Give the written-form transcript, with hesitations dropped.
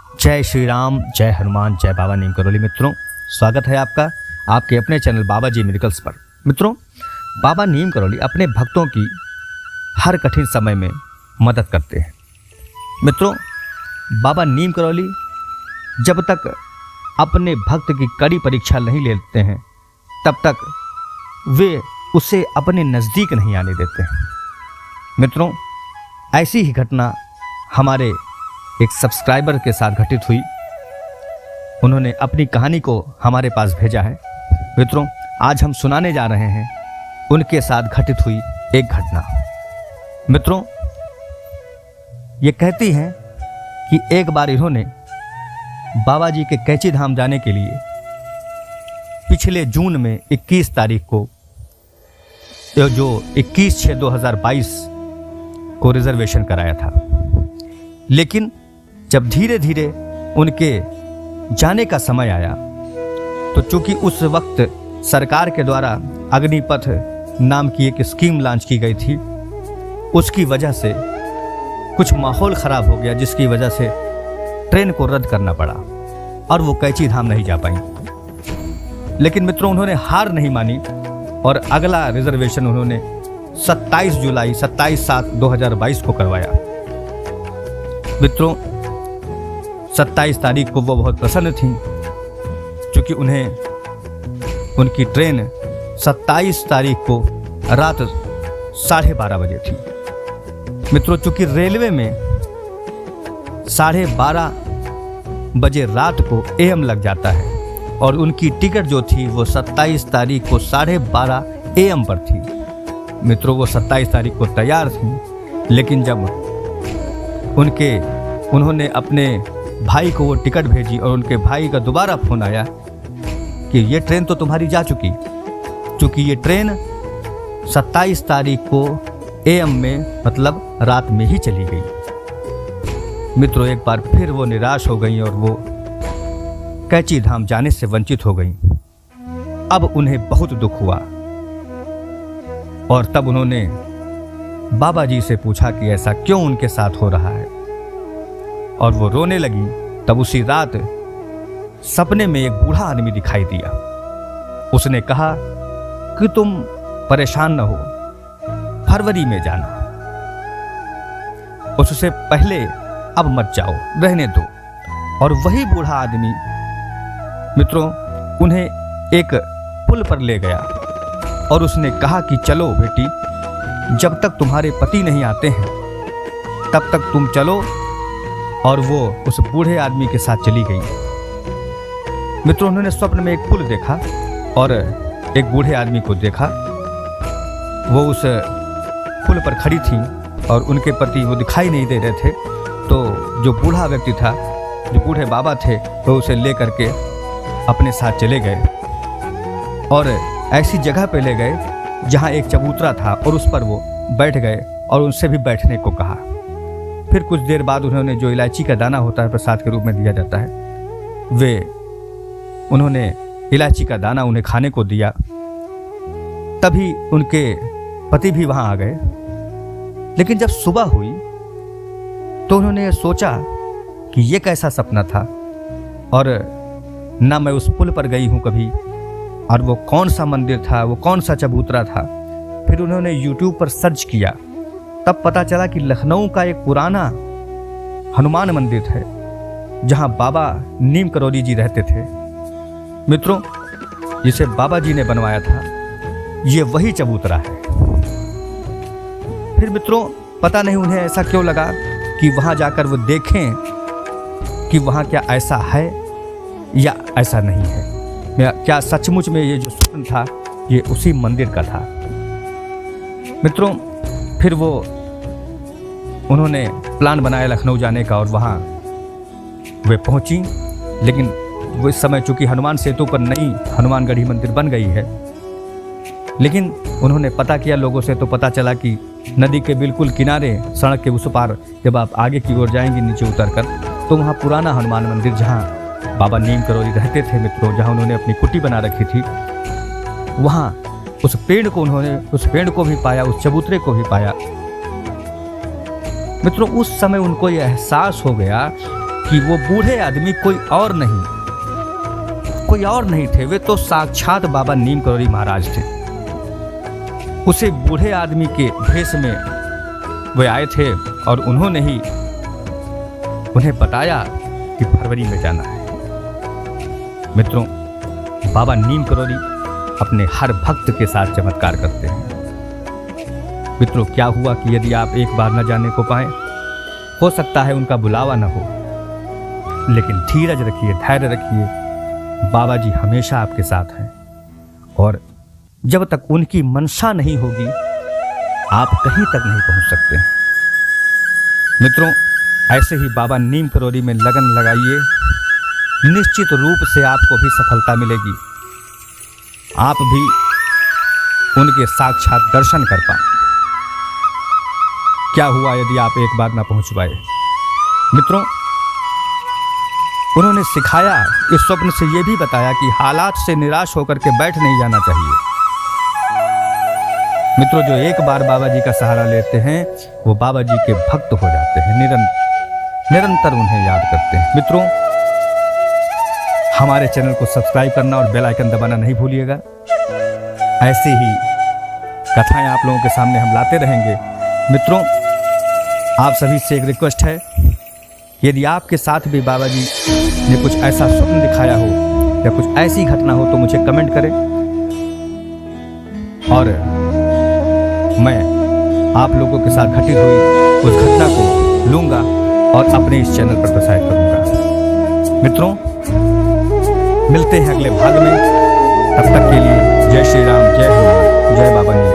जय श्री राम, जय हनुमान, जय बाबा नीम करौली। मित्रों, स्वागत है आपका आपके अपने चैनल बाबा जी मिरेकल्स पर। मित्रों, बाबा नीम करौली अपने भक्तों की हर कठिन समय में मदद करते हैं। मित्रों, बाबा नीम करौली जब तक अपने भक्त की कड़ी परीक्षा नहीं लेते हैं तब तक वे उसे अपने नज़दीक नहीं आने देते हैं। मित्रों, ऐसी ही घटना हमारे एक सब्सक्राइबर के साथ घटित हुई। उन्होंने अपनी कहानी को हमारे पास भेजा है। मित्रों, आज हम सुनाने जा रहे हैं उनके साथ घटित हुई एक घटना। मित्रों, ये कहती हैं कि एक बार इन्होंने बाबा जी के कैंची धाम जाने के लिए पिछले जून में 21 तारीख को, जो 21/6/2022 को रिजर्वेशन कराया था। लेकिन जब धीरे धीरे उनके जाने का समय आया तो चूंकि उस वक्त सरकार के द्वारा अग्निपथ नाम की एक स्कीम लॉन्च की गई थी, उसकी वजह से कुछ माहौल ख़राब हो गया, जिसकी वजह से ट्रेन को रद्द करना पड़ा और वो कैंची धाम नहीं जा पाई। लेकिन मित्रों, उन्होंने हार नहीं मानी और अगला रिजर्वेशन उन्होंने 27/7/2022 को करवाया। मित्रों, 27 तारीख को वो बहुत प्रसन्न थीं क्योंकि उन्हें उनकी ट्रेन 27 तारीख को रात 12:30 बजे थी। मित्रों, चूंकि रेलवे में 12:30 बजे रात को AM लग जाता है और उनकी टिकट जो थी वो 27 तारीख को 12:30 AM पर थी। मित्रों, वो 27 तारीख को तैयार थी, लेकिन जब उन्होंने अपने भाई को वो टिकट भेजी और उनके भाई का दोबारा फ़ोन आया कि ये ट्रेन तो तुम्हारी जा चुकी, क्योंकि ये ट्रेन 27 तारीख को AM में मतलब रात में ही चली गई। मित्रों, एक बार फिर वो निराश हो गई और वो कैंची धाम जाने से वंचित हो गई। अब उन्हें बहुत दुख हुआ और तब उन्होंने बाबा जी से पूछा कि ऐसा क्यों उनके साथ हो रहा है, और वो रोने लगी। तब उसी रात सपने में एक बूढ़ा आदमी दिखाई दिया। उसने कहा कि तुम परेशान न हो, फरवरी में जाना, उससे पहले अब मत जाओ, रहने दो। और वही बूढ़ा आदमी मित्रों उन्हें एक पुल पर ले गया और उसने कहा कि चलो बेटी, जब तक तुम्हारे पति नहीं आते हैं तब तक तुम चलो। और वो उस बूढ़े आदमी के साथ चली गई। मित्रों, उन्होंने स्वप्न में एक पुल देखा और एक बूढ़े आदमी को देखा। वो उस पुल पर खड़ी थी और उनके पति वो दिखाई नहीं दे रहे थे। तो जो बूढ़ा व्यक्ति था, जो बूढ़े बाबा थे, तो उसे ले करके अपने साथ चले गए और ऐसी जगह पे ले गए जहाँ एक चबूतरा था और उस पर वो बैठ गए और उनसे भी बैठने को कहा। फिर कुछ देर बाद उन्होंने जो इलायची का दाना होता है, प्रसाद के रूप में दिया जाता है, उन्होंने इलायची का दाना उन्हें खाने को दिया। तभी उनके पति भी वहाँ आ गए। लेकिन जब सुबह हुई तो उन्होंने सोचा कि ये कैसा सपना था और ना मैं उस पुल पर गई हूँ कभी, और वो कौन सा मंदिर था, वो कौन सा चबूतरा था। फिर उन्होंने YouTube पर सर्च किया, तब पता चला कि लखनऊ का एक पुराना हनुमान मंदिर है जहाँ बाबा नीम करौली जी रहते थे। मित्रों, जिसे बाबा जी ने बनवाया था, ये वही चबूतरा है। फिर मित्रों, पता नहीं उन्हें ऐसा क्यों लगा कि वहाँ जाकर वो देखें कि वहाँ क्या ऐसा है या ऐसा नहीं है, क्या सचमुच में ये जो स्वप्न था ये उसी मंदिर का था। मित्रों, फिर उन्होंने प्लान बनाया लखनऊ जाने का और वहाँ वे पहुँची। लेकिन वो इस समय चूँकि हनुमान सेतु पर नई हनुमानगढ़ी मंदिर बन गई है, लेकिन उन्होंने पता किया लोगों से, तो पता चला कि नदी के बिल्कुल किनारे, सड़क के उस पार जब आप आगे की ओर जाएंगे नीचे उतरकर, तो वहाँ पुराना हनुमान मंदिर जहाँ बाबा नीम करौली रहते थे मित्रों, जहाँ उन्होंने अपनी कुटी बना रखी थी, वहाँ उस पेड़ को भी पाया, उस चबूतरे को भी पाया। मित्रों, उस समय उनको यह एहसास हो गया कि वो बूढ़े आदमी कोई और नहीं थे, वे तो साक्षात बाबा नीम करौली महाराज थे। उसे बूढ़े आदमी के भेष में वे आए थे और उन्होंने ही उन्हें बताया कि फरवरी में जाना है। मित्रों, बाबा नीम करौली अपने हर भक्त के साथ चमत्कार करते हैं। मित्रों, क्या हुआ कि यदि आप एक बार न जाने को पाए, हो सकता है उनका बुलावा न हो, लेकिन धीरज रखिए, धैर्य रखिए, बाबा जी हमेशा आपके साथ हैं और जब तक उनकी मनसा नहीं होगी आप कहीं तक नहीं पहुंच सकते हैं। मित्रों, ऐसे ही बाबा नीम करौली में लगन लगाइए, निश्चित रूप से आपको भी सफलता मिलेगी, आप भी उनके साक्षात दर्शन कर पाएंगे। क्या हुआ यदि आप एक बार ना पहुंच पाए? मित्रों, उन्होंने सिखाया, इस स्वप्न से यह भी बताया कि हालात से निराश होकर के बैठ नहीं जाना चाहिए। मित्रों, जो एक बार बाबा जी का सहारा लेते हैं वो बाबा जी के भक्त हो जाते हैं, निरंतर उन्हें याद करते हैं। मित्रों, हमारे चैनल को सब्सक्राइब करना और बेल आइकन दबाना नहीं भूलिएगा। ऐसी ही कथाएं आप लोगों के सामने हम लाते रहेंगे। मित्रों, आप सभी से एक रिक्वेस्ट है, यदि आपके साथ भी बाबा जी ने कुछ ऐसा स्वप्न दिखाया हो या कुछ ऐसी घटना हो तो मुझे कमेंट करें और मैं आप लोगों के साथ घटित हुई उस घटना को लूँगा और अपने इस चैनल पर प्रसारित करूँगा। मित्रों, मिलते हैं अगले भाग में, तब तक के लिए जय श्री राम, जय हनुमान, जय बाबा नीम।